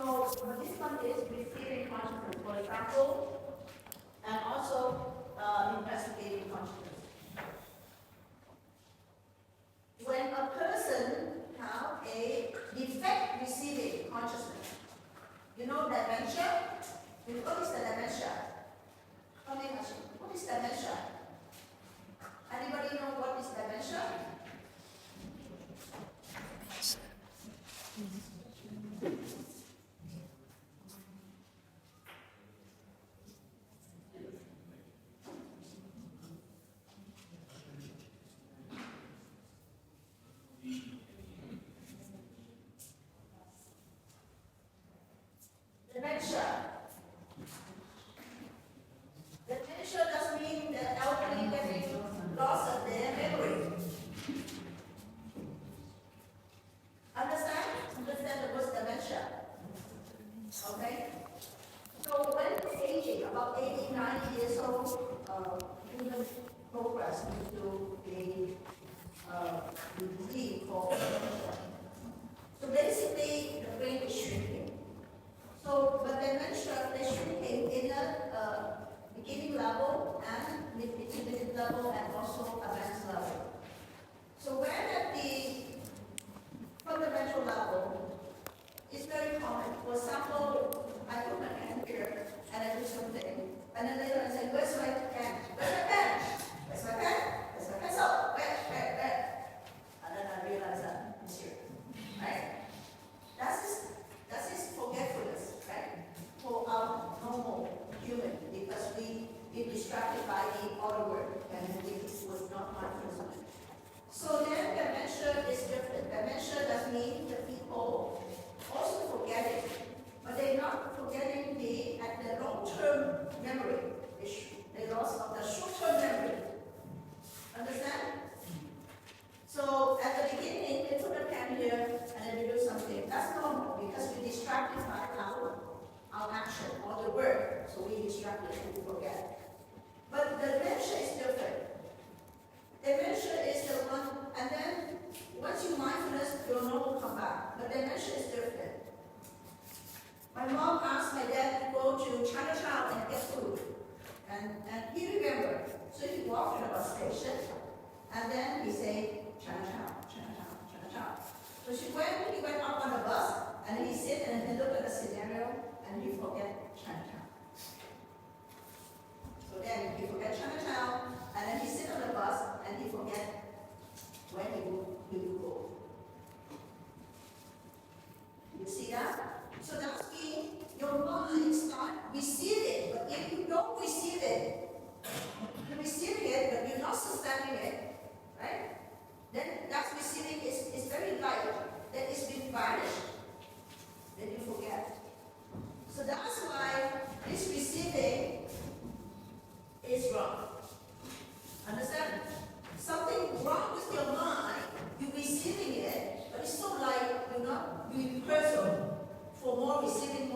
So this one is receiving consciousness, for example, and also investigating consciousness. When a person have a defect receiving consciousness, you know dementia? What is the dementia? What is dementia? Anybody know what is dementia? Dementia does mean the elderly getting loss of their memory. Understand? Understand the word dementia. Okay? So when you're aging, about 80, 90 years old, human progress into the disease called dementia. So basically, the brain is shrinking. So, but dementia, they're shrinking in a beginning level and intermediate level and also advanced level. So when at the fundamental level, it's very common. For example, I put my hand here and I do something, and then later I say, where's my pen? Where's my pen? Where's my pen? Where's my pencil? Where? And then I realize that it's here. Right? That's his forgetfulness, right? For our normal human, because we get distracted by the other world and it was not mindfulness. So then dementia is different. Dementia does mean the people also forget it, but they're not forgetting at the long-term memory. They lost of the short-term memory. Understand? So at the beginning, they put a pen here and then we do something. That's normal because we're distracted by our action or the word. So we distracted and we forget. But the dementia is different. Dementia is the one, and then once you mindfulness, your normal will come back. But dementia is different. My mom asked my dad to go to Chinatown and get food. And he remembered. So he walked to the bus station and then he said, Chinatown. So he went up on the bus and he sit and he looked at the scenario and he forget Chinatown. So then he forget Chinatown and then he sit on the bus and he forget where he will go. You see that? So that's mean your mind start receiving, but if you don't receive it, you're receiving it but you're not sustaining it, right? Then that receiving is very light, then it's been vanished, then you forget. So that's why this receiving is wrong. Understand? Something wrong with your mind, you're receiving it, but it's so light, you're not rehearsal for more receiving.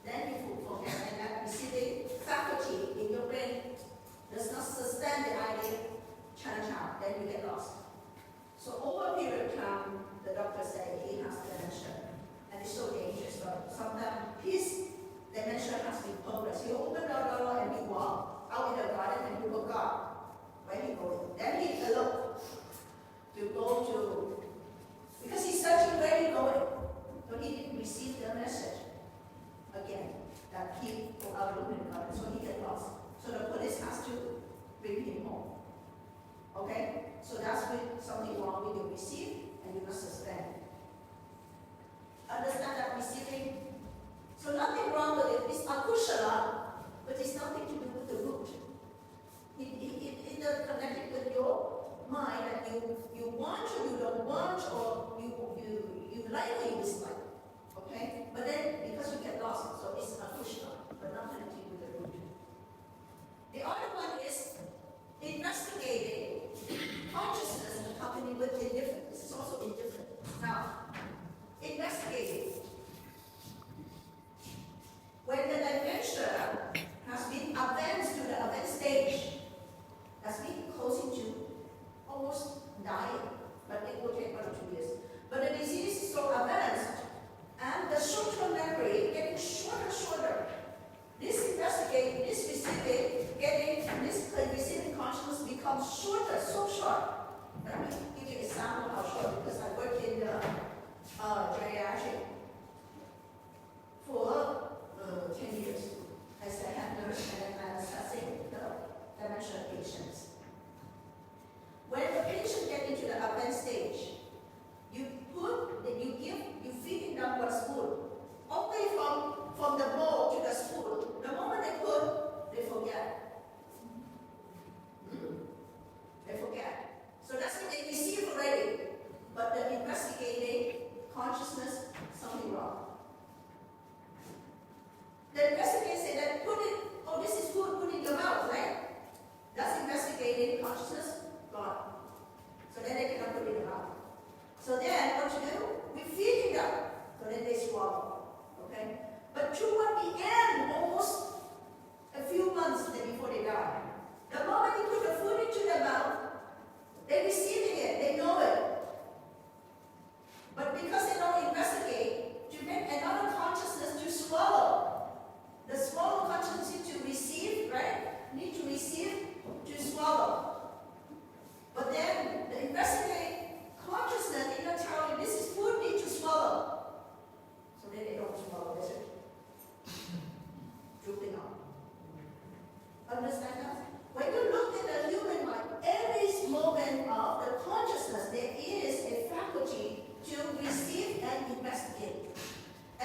Then you forget, and that receiving faculty in your brain does not sustain the idea Chinatown, then you get lost. So over a period of time, the doctor said he has dementia. And it's so dangerous, but sometimes his dementia has been progress. He opened the door and he walked out in the garden and he forgot where he going. Then he alone to go to, because he's searching where he going. So he didn't receive the message again that he go out in the garden, so he get lost. So the police has to bring him home. Okay? So that's when something wrong with you receive and you must sustain. Understand that receiving? So nothing wrong with it. It's akushala, but it's nothing to do with the root. It's connected with your mind that you want or you don't want or you like or you dislike. Okay? But then because you get lost, so it's akushala, but nothing to do with the root. The other one is investigating consciousness accompanied with indifference. This is also indifferent. Now, investigating. When the dementia has been advanced to the advanced stage, has been closing to almost dying, but it will take 1 or 2 years. But the disease is so advanced, and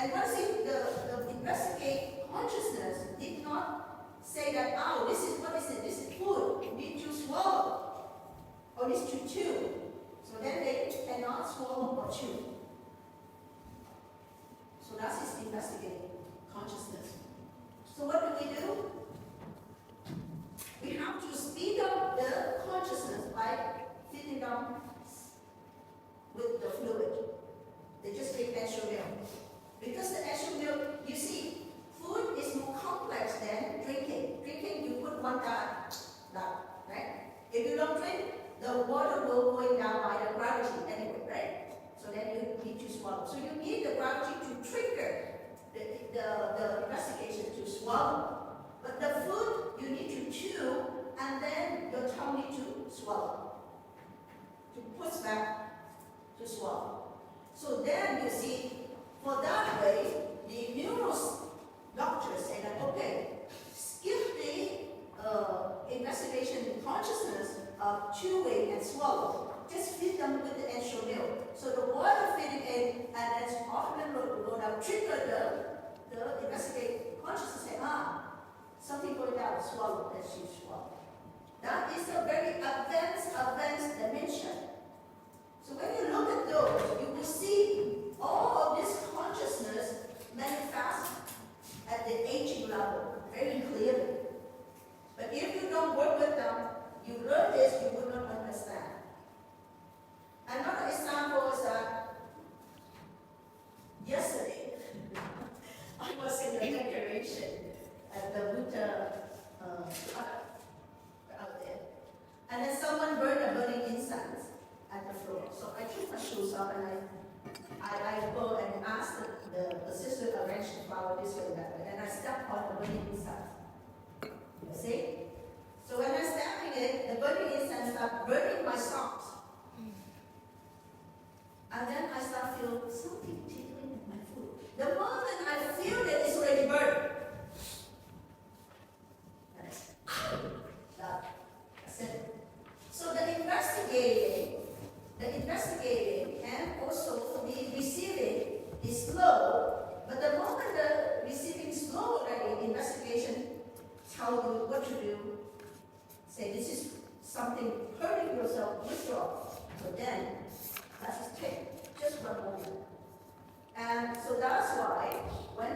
And once the investigate consciousness did not say that, oh, this is what is it? This is food. You need to swallow. Or need to chew. So then they cannot swallow or chew. So that's his investigating consciousness. So what do? We have to speed up the consciousness by filling them with the fluid. They just take extra milk. Because the extra milk, you see, food is more complex than drinking. Drinking, you put one dot, right? If you don't drink, the water will go down by the gravity anyway, right? So then you need to swallow. So you need the gravity to trigger the investigation to swallow. But the food, you need to chew, and then your tongue need to swallow. To push back to swallow. So then you see, for that way, the neuro doctors say that, okay, skip the investigation consciousness of chewing and swallow. Just feed them with the extra milk. So the water feeding in, and then often will trigger the investigate consciousness say, something going down, swallow, then she swallow. That is a very advanced dimension. So when you look at those, you will see all of this consciousness manifest at the aging level very clearly. But if you don't work with them, you learn this, you will not understand. Another example is that yesterday, I was in the decoration at the Buddha out there. And then someone burned a burning incense at the floor. So I took my shoes off and I go and ask the assistant to arrange the flower this way and that way. And I stepped on the burning incense. You see? So when I'm stepping it, the burning incense started burning my socks. And then I start feeling something tickling in my foot. The moment I feel it, it's already burned. That's it. So the investigating and also the receiving is slow, but the moment the receiving is slow already, investigation tell you what to do. Say this is something hurting yourself, withdraw. So then let's take just one moment. And so that's why when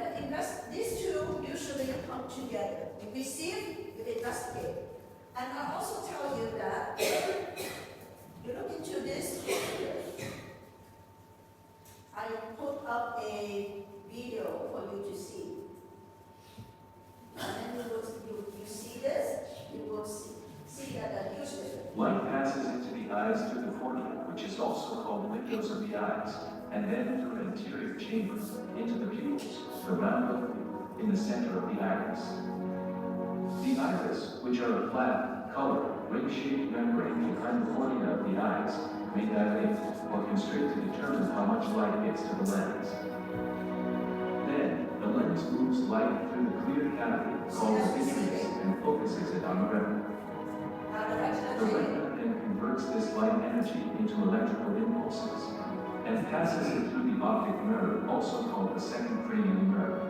these two usually come together. You receive, you investigate. And I also tell you that you look into this here. I put up a video for you to see. And then you see this, you will see that the usually light passes into the eyes through the forehead, which is also called windows of the eyes, and then through an anterior chamber into the pupils, the round opening in the center of the iris. The iris, which are a flat, colored, ring-shaped membrane behind the cornea of the eyes, may dilate or constrict to determine how much light gets to the lens. Then, the lens moves light through the clear cavity called the vitreous and focuses it on the retina. The retina then converts this light energy into electrical impulses and passes it through the optic nerve, also called the second cranial nerve.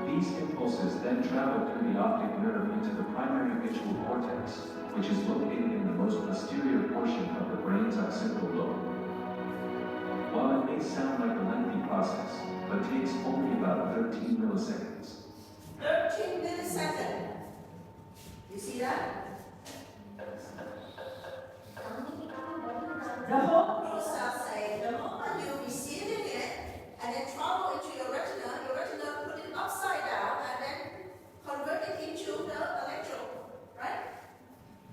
These impulses then travel through the optic nerve into the primary visual cortex, which is located in the most posterior portion of the brain's occipital lobe. While it may sound like a lengthy process, but takes only about 13 milliseconds. 13 milliseconds. You see that? The whole process say the moment you receiving it and then travel into your retina put it upside down and then convert it into the electro, right?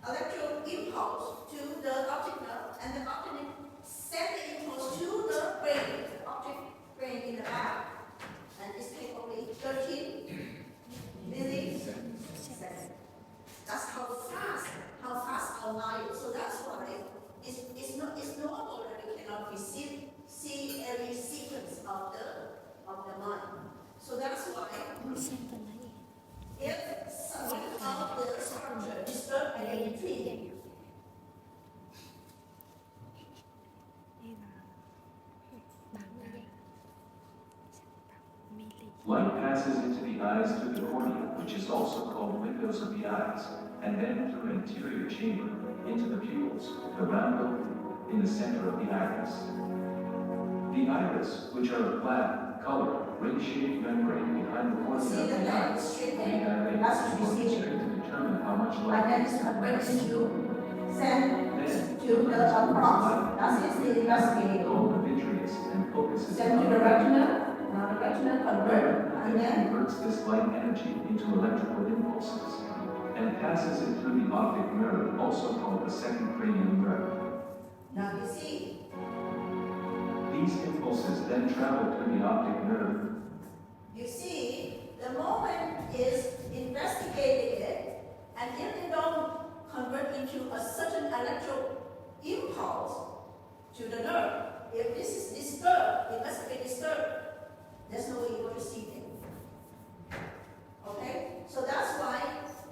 Electro impulse to the optic nerve, and the optic send the impulse to the brain, the optic brain in the back, and it's take only 13 milliseconds. That's how fast our mind is. So that's why it's normal that we cannot see every sequence of the mind. So that's why if some of the structure disturbed at any tree, passes into the eyes through the cornea, which is also called windows of the eyes, and then through an anterior chamber into the pupils, the round opening in the center of the iris. The iris, which are a flat, colored, ring-shaped membrane behind the cornea See of the the line eye, is straight will in. dilate That's or receiving. constrict to determine how much And light then is it's converted sent. to send Then, to the across. That is the investigating. called the vitreous and focuses Send to the retina, now the retina convert, and then converts this light energy into electrical impulses and passes it through the optic nerve, also called the second cranial nerve. now you see, These impulses then travel through the optic nerve. you see, the moment is investigating it, and if they don't convert into a certain electrical impulse to the nerve, if this is disturbed, investigate disturbed, there's no way you're going to see it. Okay? So that's why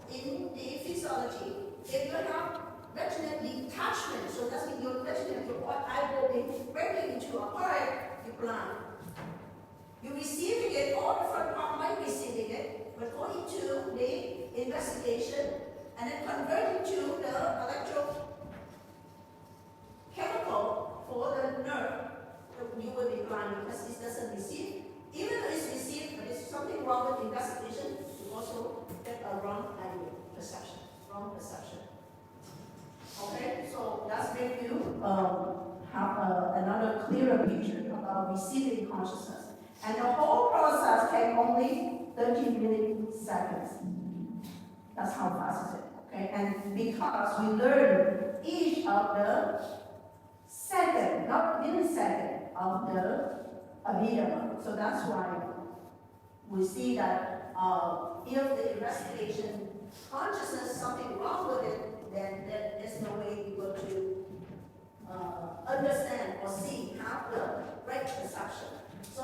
in the physiology, if you have retinal detachment, so that's when your retina, your eyeball is breaking into a part, you're blind. You're receiving it, all the front part might be receiving it, but going to the investigation and then converting to the electrochemical for the nerve, you will be blind because it doesn't receive. Even though it's received, but there's something wrong with the investigation, you also get a wrong idea, perception, wrong perception. Okay, so that's make you have another clearer picture about receiving consciousness. And the whole process takes only 30 milliseconds. That's how fast is it, okay? And because we learn each of the second, not millisecond of the Abhidhmama. So that's why we see that if the investigation consciousness something wrong with it, then there's no way you go to understand or see have the right perception. So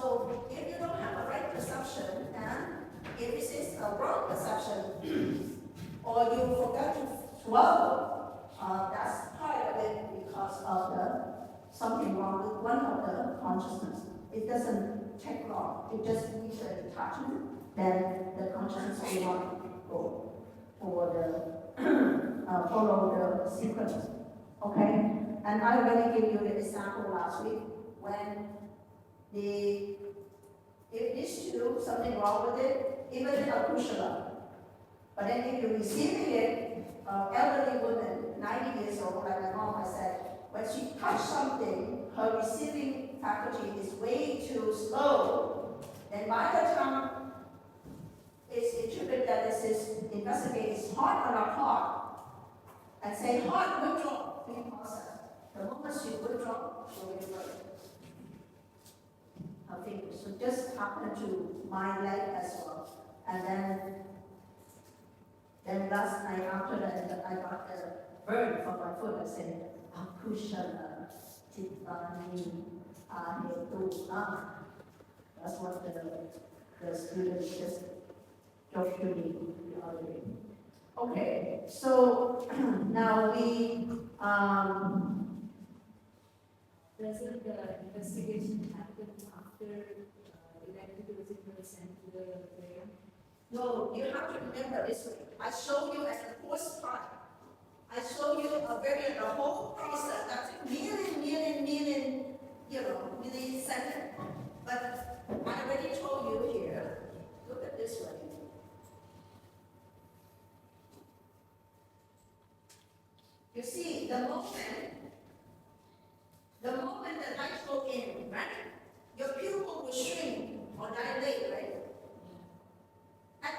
if you don't have a right perception, and if it is a wrong perception, or you forget to swallow, that's part of it because of the something wrong with one of the consciousness. It doesn't take long. It just needs a detachment. Then the consciousness will not go for the follow the sequence. Okay? And I already gave you the example last week when if this two something wrong with it, even in a kushala. But then if you're receiving it, elderly woman, 90 years old, like my mom, I said, when she touched something, her receiving faculty is way too slow. And by the time it's interpreted that this is investigated, it's hot or not hot, and say hot, withdraw, being processed. The moment she withdraw, she will break her fingers. So just happen to my leg as well. And then last night after that, I got a burn from my foot. I said, Akushana Tiffany Ahetukas. That's what the students just talked to me the other day. Okay, so now we doesn't the investigation happen after electrical signals sent to the brain? no, you have to remember this way. I show you at the course part. I show you the whole process. That's milliseconds. But I already told you here. Look at this way. You see, the moment the light go in, right? Your pupil will shrink or dilate, right? At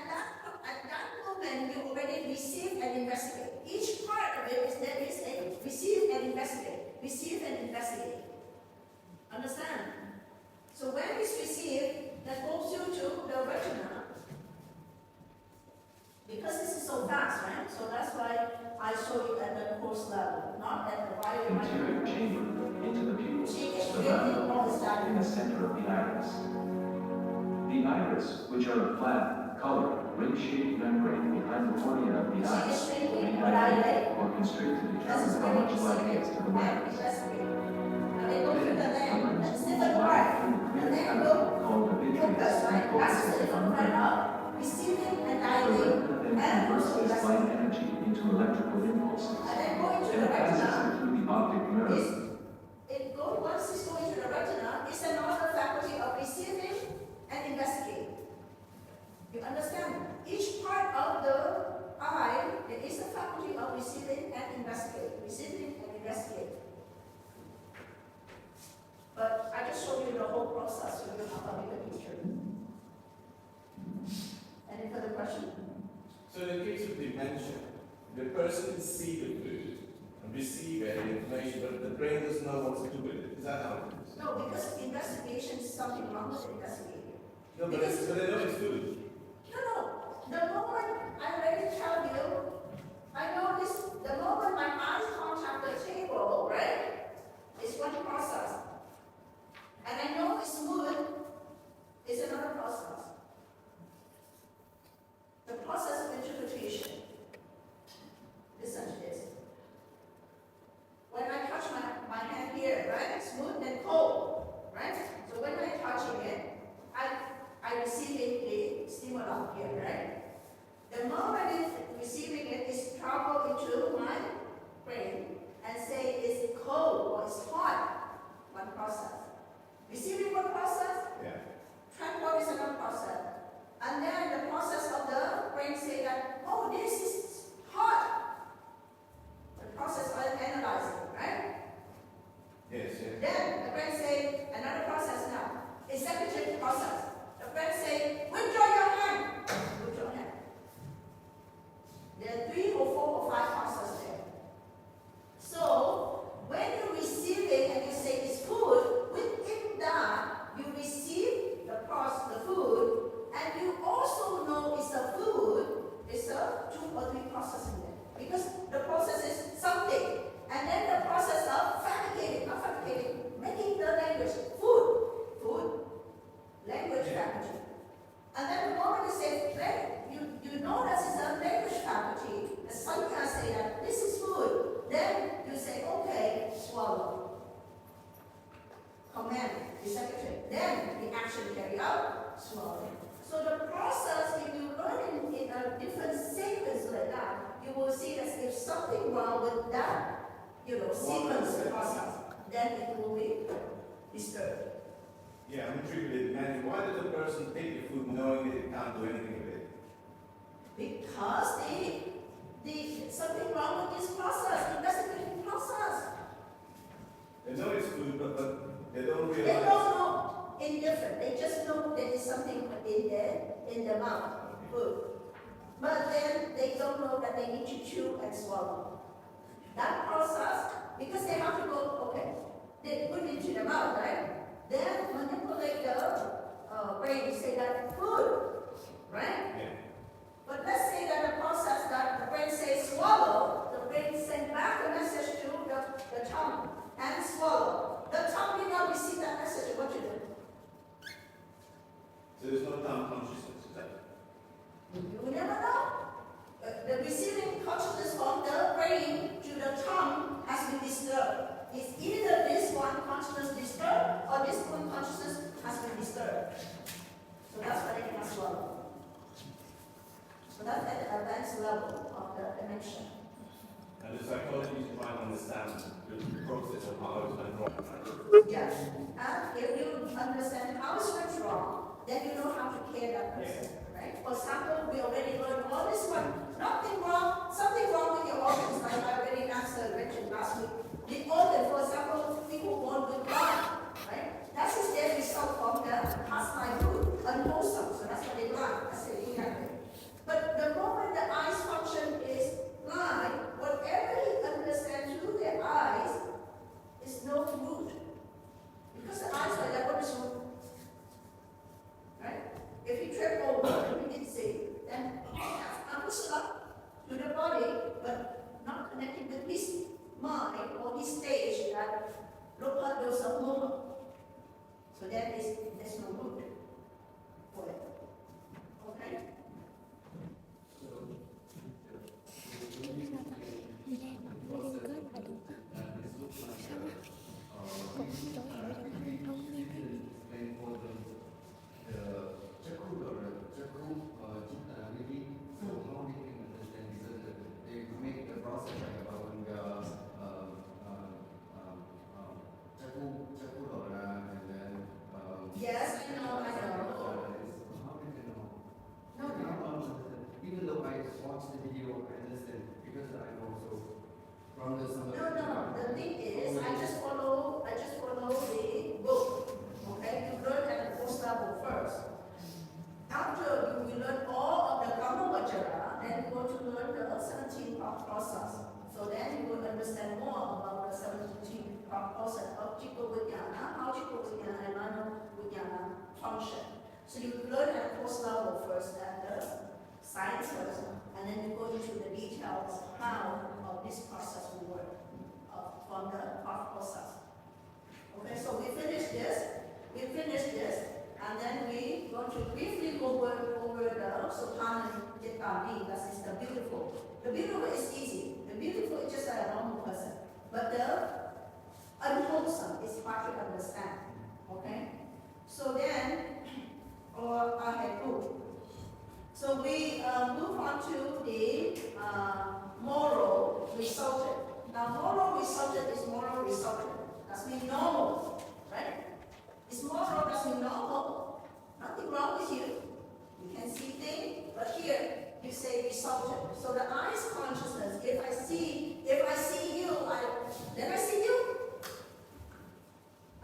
that moment, you already receive and investigate. Each part of it is there is a receive and investigate. Understand? So when it's received, that goes through to the retina. Because this is so fast, right? So that's why I show you at the course level, not at the Anterior bio. chamber into the pupils, See, it's the really round almost opening in the center of the iris. The iris, which are a flat, colored, ring-shaped membrane behind the cornea of the eye, will be dilated or constrict to determine how much light gets to the lens. And they go through the land, Then, that's different part. through the And clear then channel go called the vitreous focus, and right? That's focuses the on the different part. electrical impulses. And then going to And the it passes retina through the optic nerve. once it's going to the retina, it's another faculty of receiving and investigating. You understand? Each part of the eye, there is a faculty of receiving and investigating. Receiving and investigating. But I just showed you the whole process so you have a bigger picture. Any further question? So in the case of dementia, the person can see the food and receive the information, but the brain doesn't know what to do with it. Is that how it is? No, because investigation is something wrong with investigating. No, but they know it's food. No. The moment I already tell you, I know this, the moment my eyes contact the table, right? It's one process. And I know it's wood is another process. The process of interpretation. Listen to this. When I touch my hand here, right? Smooth and cold, right? So when I'm touching it, I receiving the stimuli here, right? The moment it's receiving it, it's travel into my brain and say it's cold or it's hot. One process. Receiving one process, Yeah. transport is another process. And then the process of the brain say that, oh, this is hot. The process of analyzing, right? Yes, yes. Then the brain say another process now. Executive process. The brain say, withdraw your hand. Withdraw your hand. There are 3 or 4 or 5 processes there. So when you receive it and you say it's food, within that you receive the food, and you also know it's a food. It's a 2 or 3 processes in there because the process is something, and then the process of making the language food, language faculty, and then the moment you say you know that it's a language faculty. The scientists say that this is food. Then you say okay, swallow. Command the secretary. Then the action carry out, swallow. So the process, if you learn in a different sequence like that, you will see that if something wrong with that, sequence process, then it will be disturbed. Yeah, I'm intrigued with it. And why does a person take the food knowing that it can't do anything with it? Because the something wrong with this process, investigating process. They know it's food, but they don't They realize. don't know indifferent. They just know there is something in there, in the mouth, food. But then they don't know that they need to chew and swallow. That process, because they have to go, okay, they put it into the mouth, right? Then manipulate the brain to say that food, right? Yeah. But let's say that the process that the brain says swallow, the brain sends back a message to the tongue and swallow. The tongue did not receive that message. What to do? So there's no time consciousness, is that? You never know. The receiving consciousness from the brain to the tongue has been disturbed. It's either this one consciousness disturbed or this one consciousness has been disturbed. So that's why they cannot swallow. So that's at the advanced level of the dementia. And the psychology is trying to understand the process of how it's went wrong. Yes. And if you understand how it's went wrong, then you know how to care that person. Right? For example, we already learned all this one. Nothing wrong, something wrong with your organs, like I already mentioned last week. The organ, for example, people born with blood, right? That is their result from the past life food, unwholesome. So that's why they blind. That's the thing. But the moment the eyes function is blind, whatever he understands through their eyes is no root. Because the eyes are like, what is root? Right? If he trip over, he didn't see, then push up to the body, but not connecting with his mind or his stage that look at those moment. So there's no root for it. Okay? from the somebody. No, the thing is, I just follow the book. Okay, you learn at the course level first. After you learn all of the Kama Vajra, then you go to learn the 17 part process. So then you will understand more about the 17 part process of Chitta Vijnana, how Chitta Vijnana and Mano Vijnana function. So you learn at the course level first, at the science first, and then you go into the details how this process will work from the part process. Okay, so we finish this, and then we going to briefly go over the Sultana Jitani, that is the beautiful. The beautiful is easy. The beautiful is just like a normal person. But the unwholesome is hard to understand. Okay? So then, or I had two. So we move on to the moral resultant. Now, moral resultant is moral resultant. That's mean normal, right? It's moral, that's mean normal. Nothing wrong with you. You can see things, but here you say resultant. So the eyes consciousness, if I see you, then I see you.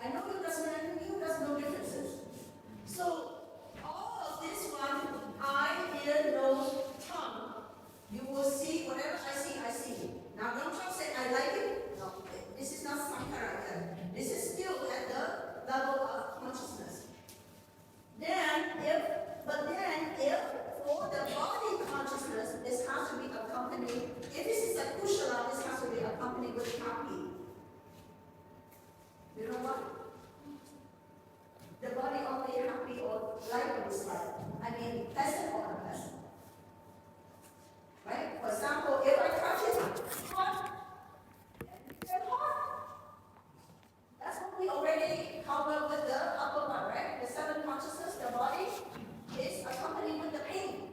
I know you doesn't know you, there's no differences. So all of this one, eye, ear, nose, tongue, you will see whatever I see. Now don't just say I like it. No, this is not sankara yet. This is still at the level of consciousness. Then if for the body consciousness, this has to be accompanied. If this is a kushala, this has to be accompanied with happy. You know what? The body only happy or light or dislike. I mean, pleasant or unpleasant. Right? For example, if I touch it, hot, it's hot. That's what we already covered with the upper part, right? The seven consciousness, the body is accompanied with the pain.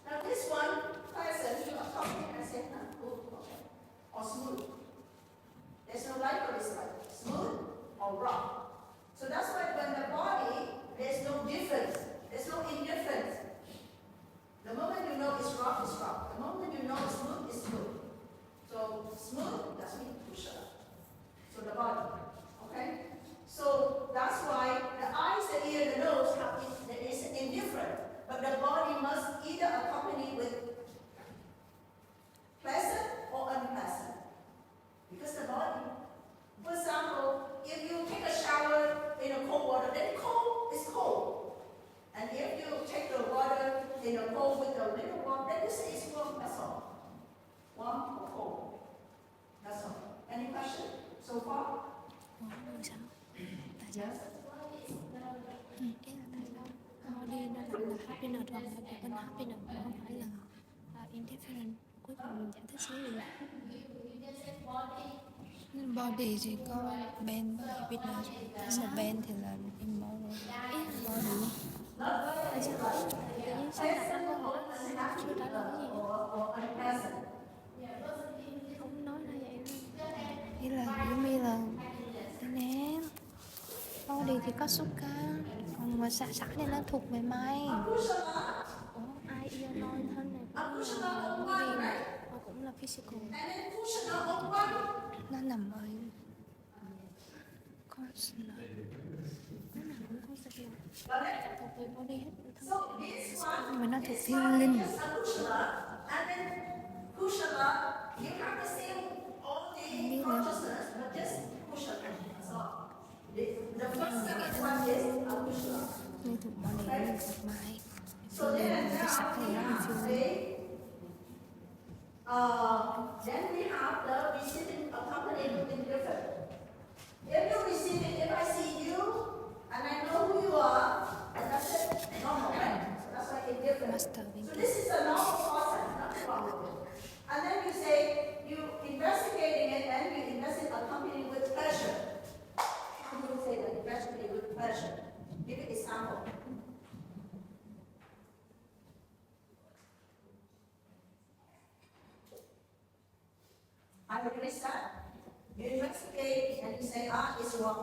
Now this one, pleasant, you accompany and say, good, okay. Or smooth. There's no light or dislike. Smooth or rough. So that's why when the body, there's no difference. There's no indifference. The moment you know it's rough, it's rough. The moment you know it's smooth, it's smooth. So smooth, that's mean kushala. So the body. Okay? So that's why the eyes, the ear, the nose is indifferent. But the body must either accompany with pleasant or unpleasant. Because the body, for example, if you take a shower in a cold water, then cold is cold. And if you take the water in a cold with a little warm, then you say it's warm, that's all. Warm or cold. That's all. Any question so far? Sao? Tại sao? Yes? Ý là tại sao body nó lại là happiness hoặc là unhappiness mà không phải là indifferent. Cuối cùng mình giải thích xíu đi. Nên body chỉ có Ben và happiness. Thế là Ben thì là immoral. Ý là body. Tại sao? Tự nhiên sao đặt ra câu hỏi là chưa trả lời gì hết. Không nói là vậy luôn. Ý là giống như là nè, body thì có xúc cảm, còn mà xả thì nó thuộc về mày. Ủa, ai yêu nói thân này cũng là body này, nó cũng là physical. Nó nằm ở constant. Nó nằm cũng constant. Thuộc về body hết. Mà nó thuộc feeling. You have the same all the consciousness, but just kushala. So the first one is akushla. Nên thuộc body, nên thuộc mind. So then we have the receiving accompanied with indifferent. If you receive it, if I see you and I know who you are, and that's it, normal, right? So that's why indifferent. So this is a normal process, nothing wrong with it. And then you say, you investigating it and you investigate accompanied with pleasure. How do you say that? Investigate with pleasure. Give an example. I will that. You investigate and you say, it's wrong.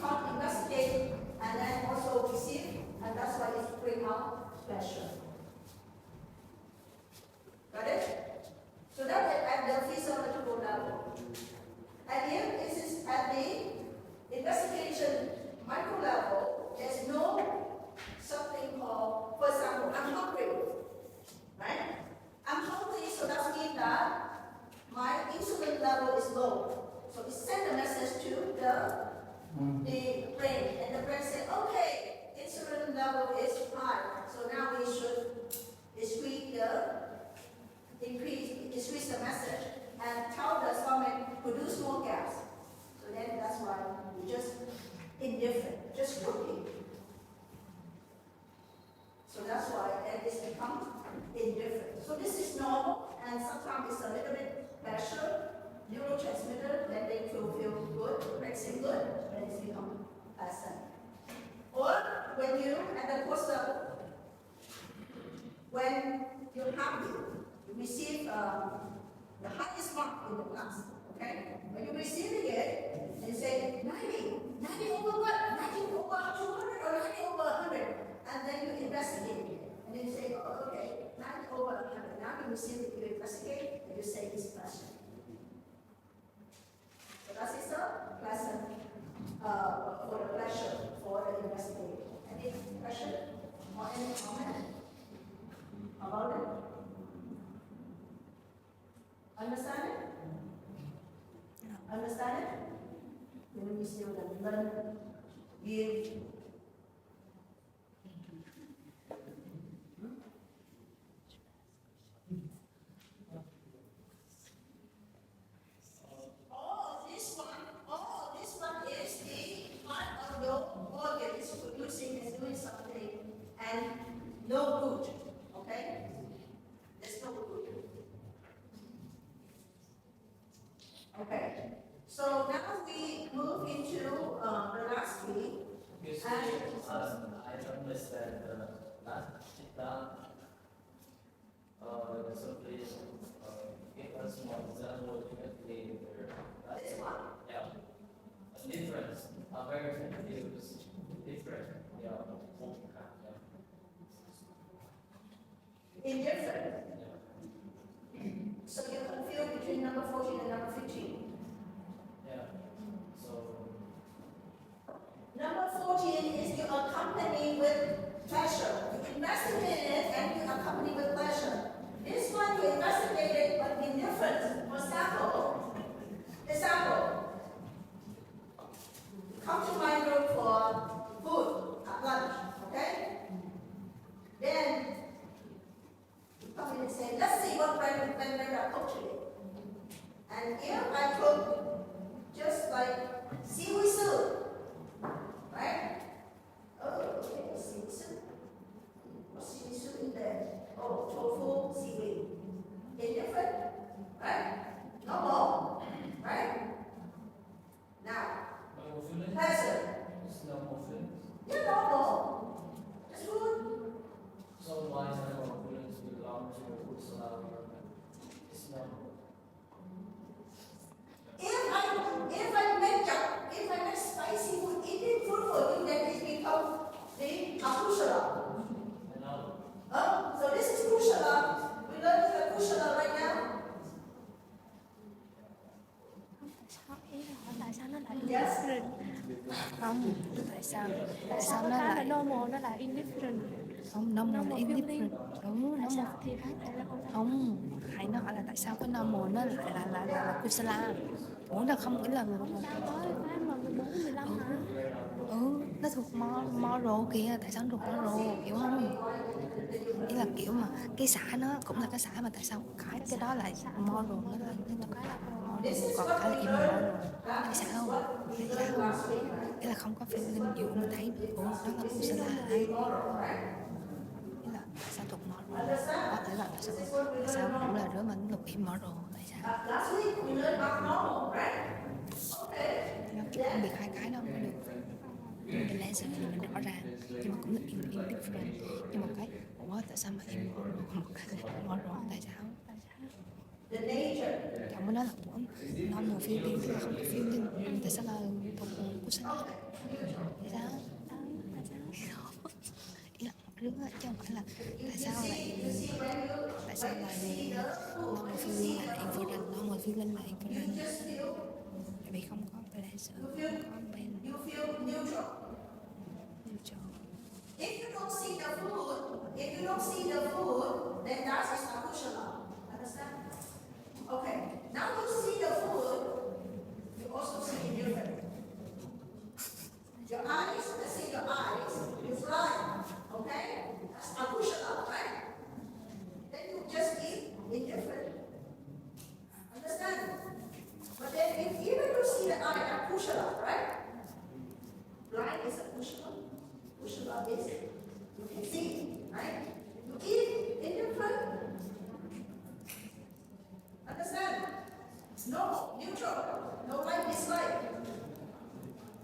called investigate and then also receive, and that's why it's bring out pleasure. Got it? So that's at the physiological level. And here this is at the investigation micro level. There's no something called, for example, I'm hungry, right? I'm hungry, so that means that my insulin level is low. So it sends a message to the brain, and the brain says, okay, insulin level is high, so now we should increase the message and tell the stomach produce more gas. So then that's why we just indifferent, just cooking. So that's why it's become indifferent. So this is normal, and sometimes it's a little bit pressure, neurotransmitter, then they feel good, relaxing good, then it's become pleasant. Or when you, at the post level, when you're happy, you receive the highest mark in the class, okay? When you're receiving it, and say 90 over what? 90 over 200 or 90 over 100, and then you investigate it, and then you say, oh, okay, 90 over 100. Now you receive it, you investigate, and you say it's pleasant. So that is the pleasant for the pleasure for the investigation. Any question or any comment about it? Understand it? Understand it? When we still learn, give. All this one is the part of your organ is producing and doing something, and no good. Okay? There's no good. Okay, so now we move into the last week. Yes, And I understand so please give us more example to this one, yeah, a difference, a very confused different, yeah, indifferent. yeah, So you're confused between number 14 and number 15. yeah, so, Number 14 is you accompany with pleasure. You investigate it and you accompany with pleasure. This one you investigate it but indifferent. For example, come to my room for food at lunch, okay? Then you come in and say, let's see what brand I cook today. And here I cook just like seaweed soup. Right? Oh, okay, seaweed soup. What's seaweed soup in there? Oh, tofu, seaweed. Indifferent? Right? No more. Right? Now, no more feelings? pleasure. It's no more feelings? Yeah, no more. It's good. So why is no more feelings belong to the food salad? It's not. If I make spicy food, eating food for you, then it becomes the kushala. I know. So this is kushala. We learn the kushala right now. Sao ý là hỏi tại sao nó lại Yes. indifferent? Không, tại sao nó lại normal, nó là indifferent. Không, normal là indifferent. Đúng, normal thì không, hay nó hỏi là tại sao cái normal nó lại là kusala. Ủa nó không nghĩa là người sao tới cái mà 14-15 hả? Nó thuộc moral kìa, tại sao nó thuộc moral, hiểu không? Ý là kiểu mà cái xã nó cũng là cái xã mà tại sao cái đó lại moral, nó là cái là moral, còn cái là immoral. Tại sao? Ý là không có feeling dụ mà thấy ủa đó là kusala hả? Ý là tại sao thuộc moral? Có thể là tại sao cũng là đứa mà nó thuộc immoral, tại sao? Last week we learned about normal, right? Okay. Nó kiểu phân biệt hai cái đó mới được. Cái laser thì mình rõ ràng nhưng mà cũng là indifferent, nhưng mà cái ủa tại sao mà immoral, một cái là moral, tại sao? The nature. Chồng mới nói là ủa normal feeling tức là không có feeling, tại sao là thuộc kusala? Tại sao? Tại sao? Ý là đứa chứ không phải là tại sao lại normal feeling là infrared, normal feeling là infrared. Tại vì không có pleasure, không có pain. You feel neutral. Neutral. If you don't see the food, then that is akushala. Understand? Okay. Now you see the food, you also see it different. Your eyes, let's see your eyes, you fly. Okay? That's akushala, right? Then you just eat indifferent. Understand? But then if even you see the eye, akushala, right? Blind is akushala. Akushala is you can see, right? You eat indifferent. Understand? No neutral, no like dislike.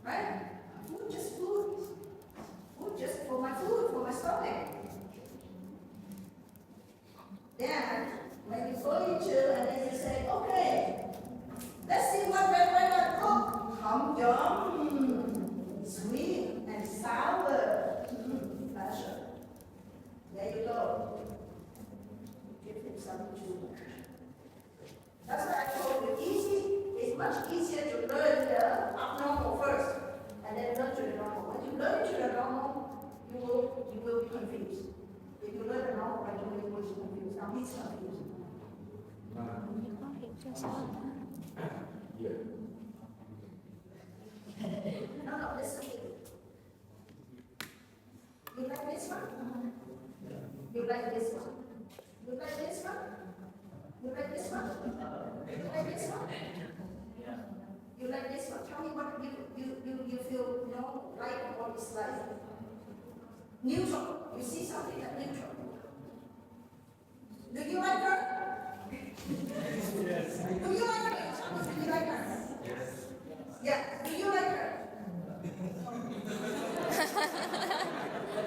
Right? Food just food. Food just for my food, for my stomach. Then when you go into and then you say, okay, let's see what red cook. Hum yum, sweet and sour. Pleasure. There you go. Give him something to. That's why I told you easy. It's much easier to learn the abnormal first, and then learn to the normal. When you learn to the normal, you will be confused. If you learn the normal right away, you will be confused. Now he's confused. Mình có hiểu cho sao ta? No, listen to me. You like this one? You like this one? You like this one? You like this one? You like this one? You like this one? Tell me what you feel, like or dislike. Neutral. You see something that's neutral. Do you like her? Yes. Do you like her? Do you like her? Yes. Yeah. Do you like her?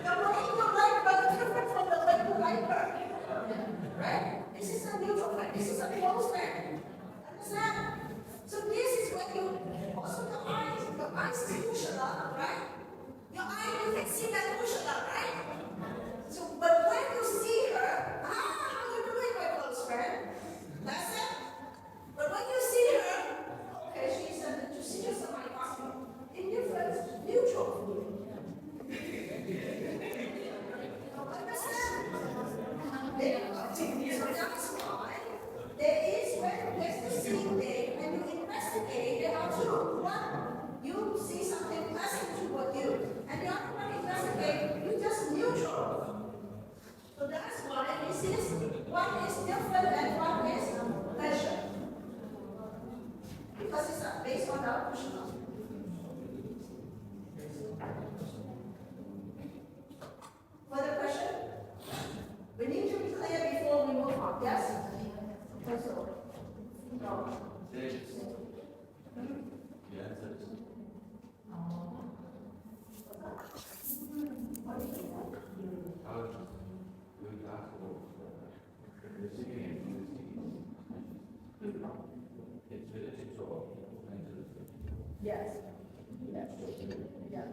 The way you like her is different from the way you like her. Right? This is a neutral friend. This is a close friend. Understand? So this is when you also your eyes is kushala, right? Your eye you can see that kushala, right? So but when you see her, how you doing, my close friend? That's it. But when you see her, okay, she's just somebody asking. Indifference, neutral. Understand? So that's why there is when there's the same thing, when you investigate, there are two. One, you see something pleasant toward you, and the other one investigate, you just neutral. So that's why this is one is different and one is pleasure. Because it's based on our Krishna. Further question? We need to be clear before we move on. Yes? Yes, sir. No. Yes. Yes. Yeah.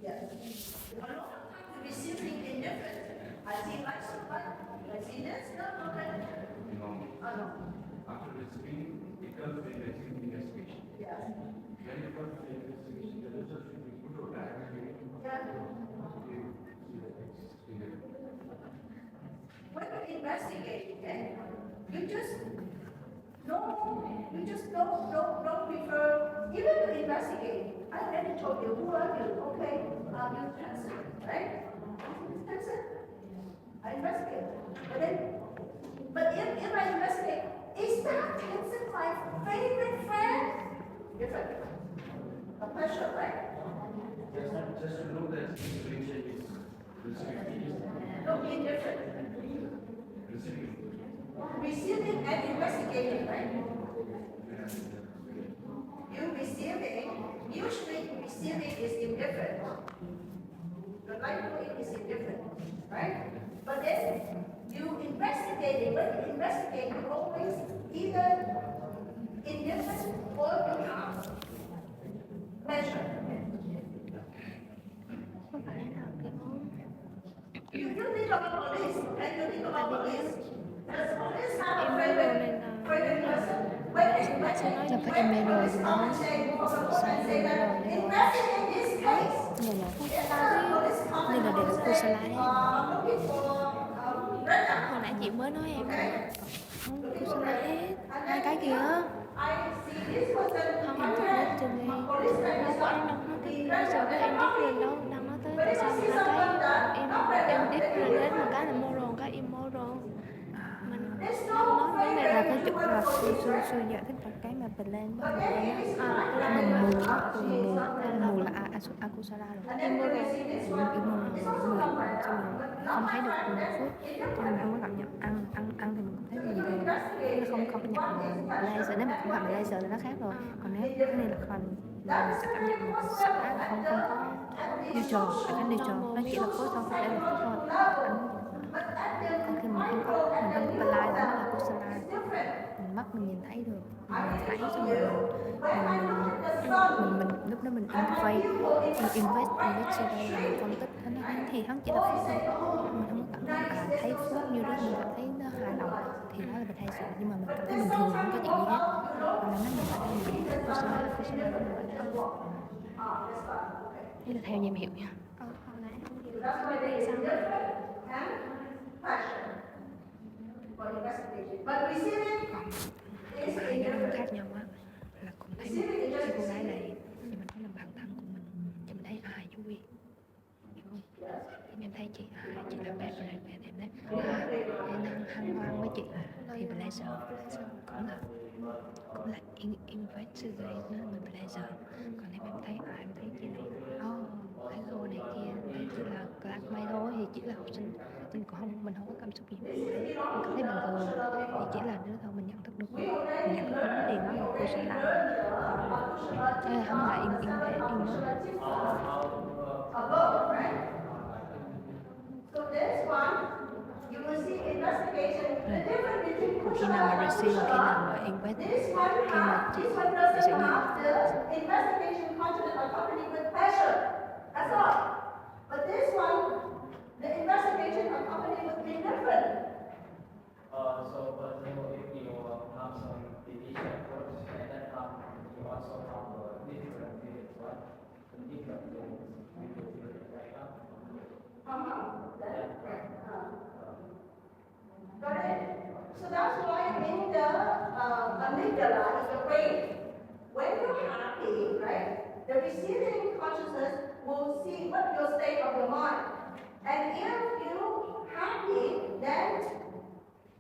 Yes. A lot of times we receive things indifferent. I see like somebody. I see this. No, okay. Oh, no. After receiving, it comes with the investigation. Yes. When it comes to the investigation, the result should be good or bad. Yeah. When you investigate, okay, you just don't prefer, even to investigate. I already told you, who are you? Okay, you cancer, right? Cancer. I investigate. But if I investigate, is that cancer my favorite friend? Different. A pleasure, right? Just to know that situation is receiving. No, indifferent. Receiving. Receiving and investigating, right? You receiving, usually receiving is indifferent. The likelihood is indifferent, right? But then you investigating, when you investigate, you always either phải emerald gì đó, sao emerald này rồi, Investigate this case. này nè, Police đây là đều là kusala hết. looking for Brenda. Hồi nãy chị mới nói em là không kusala hết, hai cái kia á. I see this person Không, em chọn lên trường đi. Đâu có em đâu nói tới laser với em different đâu, đang nói tới tại sao hai cái em different đến một cái là moral, một cái immoral. Mình nói vấn đề là cái chỗ là sư giải thích là cái mà plan với mình á, mình mù là akusala rồi, immoral không thấy được phút, cho nên mình không có cảm nhận ăn thì mình cũng thấy bình thường, nó không nhận laser, nếu mà không gặp laser thì nó khác rồi, còn nếu cái này là còn mình sẽ cảm nhận một sự là không có neutral, cái neutral nó chỉ là phốt thôi, đây là phốt thôi, còn khi mình không có apply là nó là kusala, mình mắt mình nhìn thấy được, mình thấy xong rồi mình lúc đó mình invest vô đây là mình phân tích nó thì hắn chỉ là phốt thôi, mình không có cảm thấy thấy phốt như đó, mình cảm thấy nó hài lòng thì đó là mình hay sợ, nhưng mà mình cảm thấy bình thường không có chuyện gì hết, còn là nó mình phải mình kusala của mình đây là theo như em hiểu nha. Hồi nãy em hiểu cái sao Hai cái nó khác nhau á, là cũng thấy cái cô gái này nhưng mình nói là bạn thân của mình, cho mình thấy vui, hiểu không? Em thấy chị là bạn này em thấy em đang hân hoan với chị thì mình lại sợ, cũng là investigate nữa mình lại sợ, còn em thấy em thấy chị này hello này kia thì chỉ là classmate thôi, thì chỉ là học sinh mình còn không, mình không có cảm xúc gì, mình cảm thấy bình thường, thì chỉ là đứa thôi mình nhận thức được vấn đề đó là cô sẽ làm, không là in So this one, you will see investigation. The difference between khi nào mà receive, khi nào mà invest, this one, khi mà chị this one sẽ doesn't như have the investigation content accompanied with pressure. That's all. But this one, the investigation accompanied with indifference. So, for example, if you have some division approach, at that time, you also have different fields, right? Different fields, right now. Got it? So that's why in the amygdala is the brain. When you're happy, right, the receiving consciousness will see what your state of your mind. And if you're happy,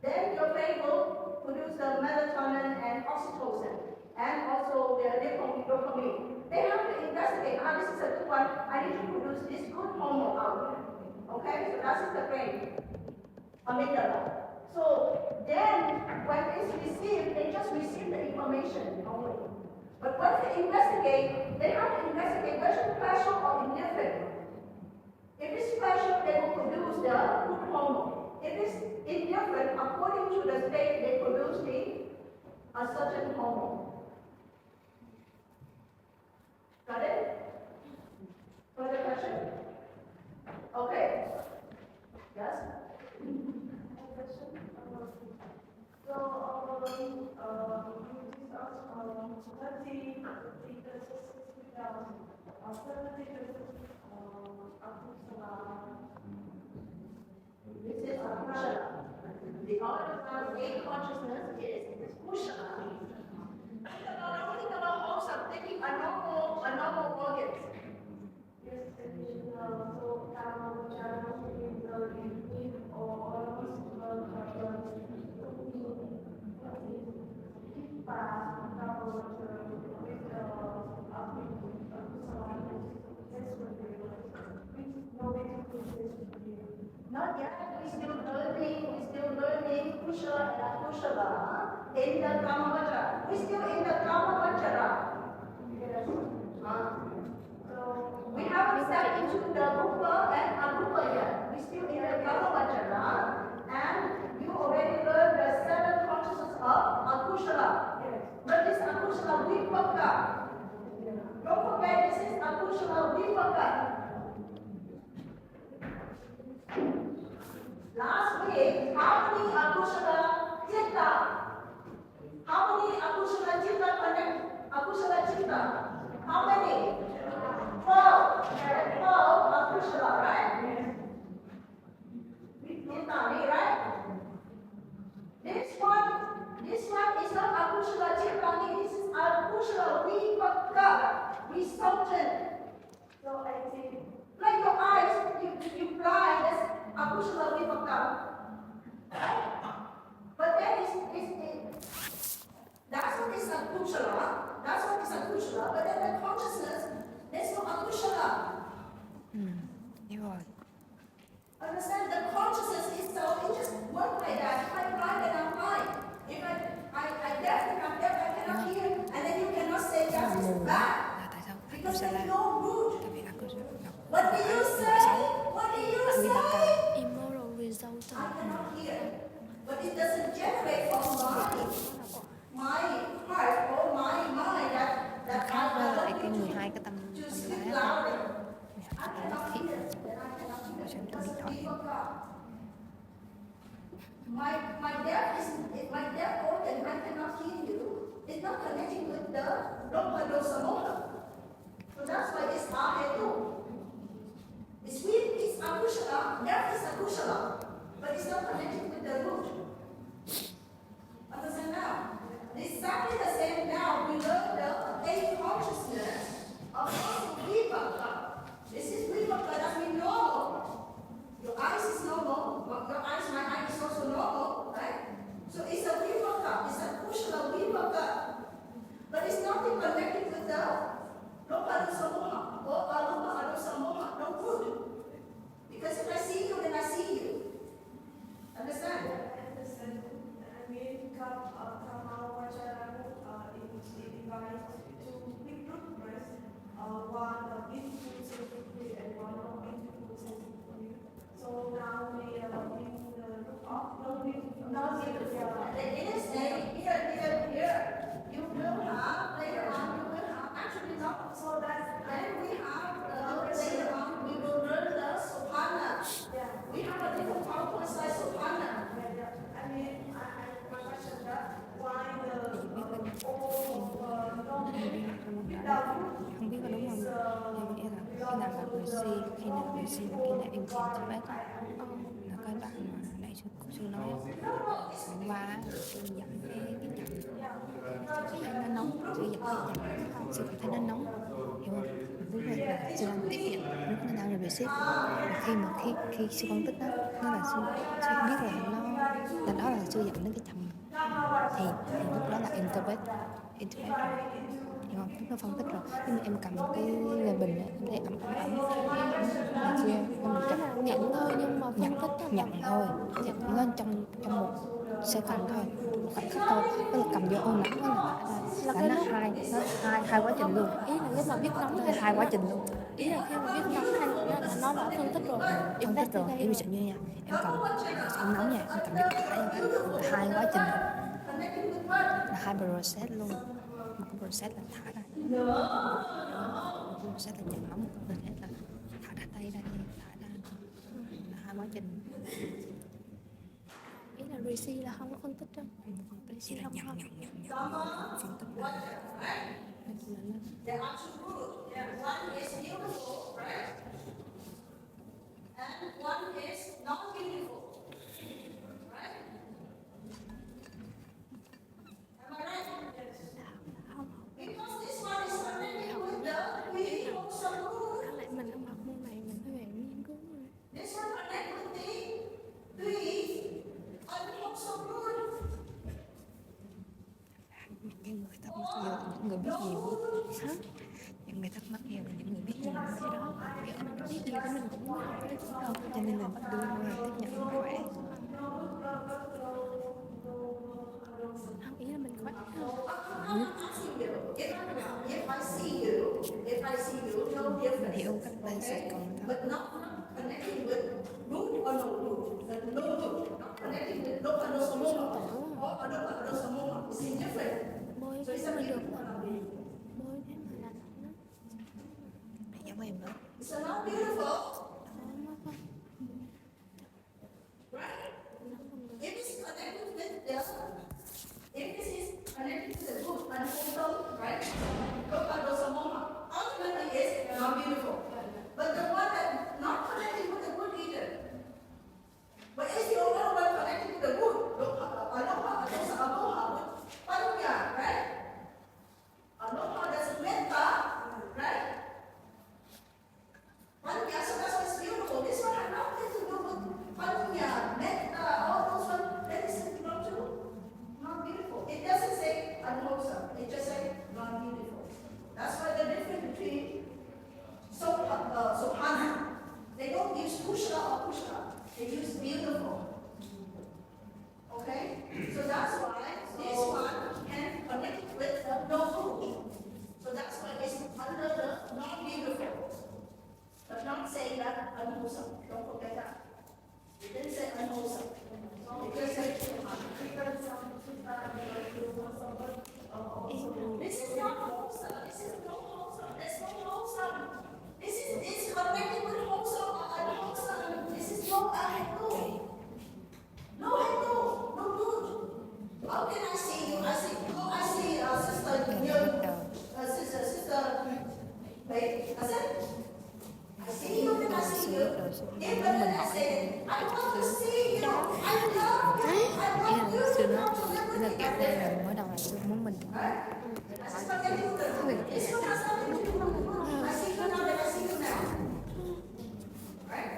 then your brain will produce the melatonin and oxytocin, and also the dopamine. They have to investigate. This is a good one. I need to produce this good hormone out. Okay, so that is the brain, amygdala. So then, when it's received, they just receive the information only. But once they investigate, they have to investigate whether it's special or indifferent. If it's special, they will produce the good hormone. If it's indifferent, according to the state, they produce a certain hormone. Got it? Further question? Okay. Yes? This is Kushala. The order of eight consciousness is Kushala. Think about homes of thinking a normal organs. Not yet, we're still learning Kushala and Akushala in the Kamavajra. We're still in the Kamavajra. We haven't stepped into the Rupa and Arupa yet. We're still in the Kamavajra, and you already learned the seven consciousness of Akushala. But this Akushala Vipaka. Don't forget, this is Akushala Vipaka. Last week, how many Akushala Chitta? How many Akushala Chitta connect akushala. That's what is akushala. But then the consciousness, there's no akushala. Hiểu rồi. Understand? The consciousness itself, it just works like that. If I blind, then I'm blind. If I deaf, then I'm deaf, I cannot hear. And then you cannot say Nó là that is mù bad. là tại sao Because Akusala there's no root. tại vì Akusala đọc What do you say? What do you Abhidhmama say? immoral result. I cannot hear. But it doesn't generate from my heart or my mind that Khác với lại I cái want 12 cái tâm to tâm speak lá louder. thì I cannot thị hear. Then I cannot và hear. xem Because điện the thoại. people of God. My deaf organ, I cannot hear you. It's not connecting with the local dosamoha. So that's why it's Ahetu. It's weak, it's akushala, deaf is akushala, but it's not connecting with the root. Understand now? Exactly the same now, we learn the eight consciousness of also vipaka. This is vipaka, that means normal. Your eyes is normal, your eyes, my eye is also normal, right? So it's a vipaka, it's a kushala vipaka. But it's nothing connected with the loka samoha or aloha samoha, no good. Because if I see you, then I see you. Understand? I mean, come our wacana invite to big group, right? One beautiful sensitivity and one not beautiful sensitivity. So now we are in the group of no beautiful. No, it is here. You will have, later on, you will have, actually not, so that then we have, later on, we will learn the Sohana. Yeah. We have a different PowerPoint slide Sohana. I mean, my question that why the all Không biết có đúng không? Nhưng nghĩa là khi nào là receive, khi nào receive, khi nào interact là cái bạn mà đại sư nói qua sư dẫn cái chậm sư thấy nó nóng, sư dẫn cái chậm sư thấy nó nóng, hiểu không? Đúng rồi, là sư đang tiếp nhận lúc nó đang receive. Khi mà khi sư phân tích đó, nó là sư biết là đó là sư dẫn đến cái chậm thì lúc đó là interpret hiểu không? Nó phân tích rồi, nhưng mà em cầm cái bình ấy, em thấy ẩm là chia em chắc nhận thôi nhưng mà phân tích nhận thôi, nhận lên trong một second thôi, một khoảnh khắc thôi, tức là cầm vô ô nóng là nó hai quá trình luôn, ý là lúc mà biết nóng hay hai quá trình luôn. ý là khi mà biết nóng hay là nó đã phân tích rồi Phân tích rồi, em ví dụ như nha, em cầm em nóng nha, em cầm cái hai quá trình là hai process luôn, một cái process là thả ra, một cái process là nhận nóng, một cái process là thả ra tay ra, thả ra, là hai quá trình. ý là receive là không có phân tích đâu Chỉ là nhận phân tích là There are two roots. One is beautiful, right? And one is not beautiful. Right? Am I right? Because this one is connected with the beautiful root. lại mình không học môn này mình phải về nghiên cứu rồi. This one connected with the unwholesome root. những người thắc mắc nhiều, những người biết nhiều hả? Những người thắc mắc nhiều là những người biết nhiều cái đó, kiểu mình biết nhiều thì mình cũng học cái đó đâu, cho nên mình bắt đưa ra tiếp nhận khỏe. Không, ý là mình khỏe I'm asking you, if I see you, no Mình difference. hiểu cách basic Okay? còn thôi. But not connecting with root or no root. The no root, not connecting with no samoa or no samoa. It's different. bôi So it's thế a mà được beautiful one. bôi thế mà là nó Thì giống em đó. It's not beautiful, right? If it's connected with the root and wholesome, right? No samoa. Ultimately, it's not beautiful. But the one that not connected with the root either. But if the only one connected to the root, aloha, aloha, unwholesome. Don't forget that. We didn't say unwholesome. Because this is not wholesome. This is not wholesome. That's not wholesome. This is connected with wholesome or unwholesome. This is no hello. No hello. No good. How can I see you? I see. Oh, I see sister. Sister. Wait. I said. I see you. Then I see you. If then I say, I want to see you. I love you. I Ý love là you. Sương You nói want to live ý with là me. kiểu đây là mới đầu là Sương muốn mình This one has nothing to do with I see you now that I see you now. Right?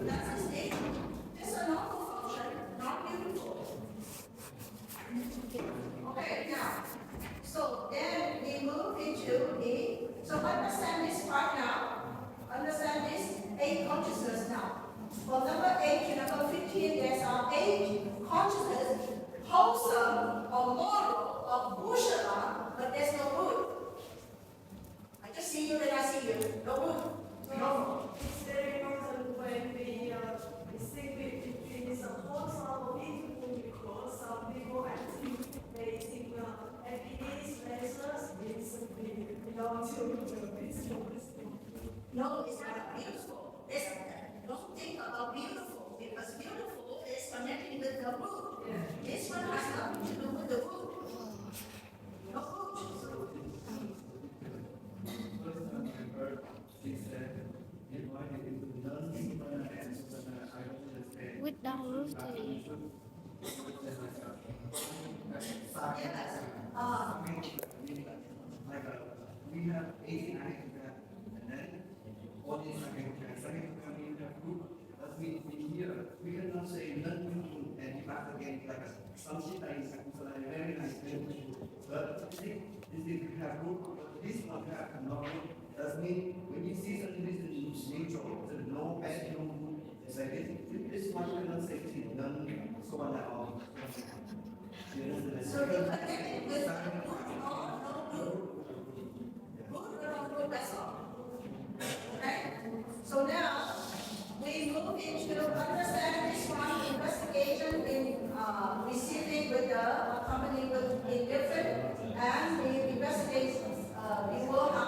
That's his name. It's a normal function, not beautiful. Okay, now. So then we move into the, so understand this part now. Understand this 8 consciousness now. From number 8 to number 15, there's our 8 consciousness, wholesome or moral or bourgeois, but there's no good. I just see you, then I see you. No good. No. It's very important when we distinguish between some wholesome or beautiful, because some people actually they think happiness, pleasures, we belong to the physical. No, it's not beautiful. Don't think about beautiful, because beautiful is connected with the root. This one has nothing to do with the root. No root. without root thì Yes. We have 18 Ahetukas, and then all these Ahetukas come in the group. But we here, we cannot say learn and give back again like some shit that is very nice, very good. But this we have group, this one we have normal. That means when you see something this is neutral, there's no bad, no good. It's like this one cannot say learn, so on that all. So you're connected with root or no root. Root or no root, that's all. Okay? So now, we move into understand this one investigation in receiving with the accompanying with indifferent and the investigations. We will have